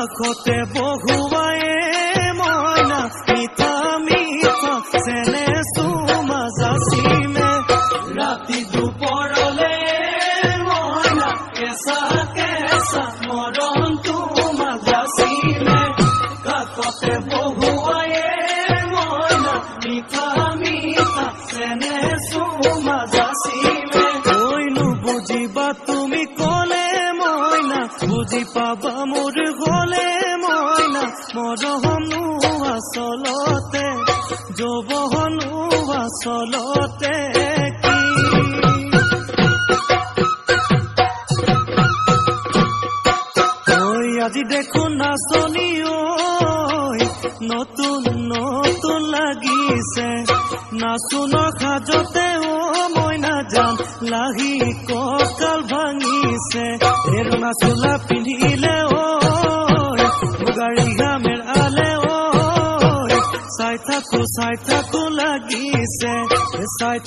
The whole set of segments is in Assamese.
কাষতে বহুৱায়ে মইনা মিঠা মিঠা চেনে চুমা যাচিমে ৰাতি দুপৰলে মইনা কেঁচা কেঁচা মৰম তোমা যাচিমে কাষতে বহুৱায়ে মইনা মিঠা মিঠা চেনে চুমা যাচিমে কৈনো বুজিবা তুমি কলে মইনা বুজি পাবা মোৰ গলে মইনা মৰহনো আচলতে যৌৱনো আচলতে কি ঐ আজি দেখো নাচনি ঐ নতুন নতুন লাগিছে নাচোনৰ সাজতে ও মইনা যাম লাহি কঁকাল ভাঙিছে এৰুণা চোলা পিন্ধিলে ঐ মুগাৰী গামেৰ আলে ঐ চাই থাকো লাগিছে চাই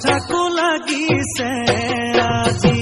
থাকো লাগিছে আজি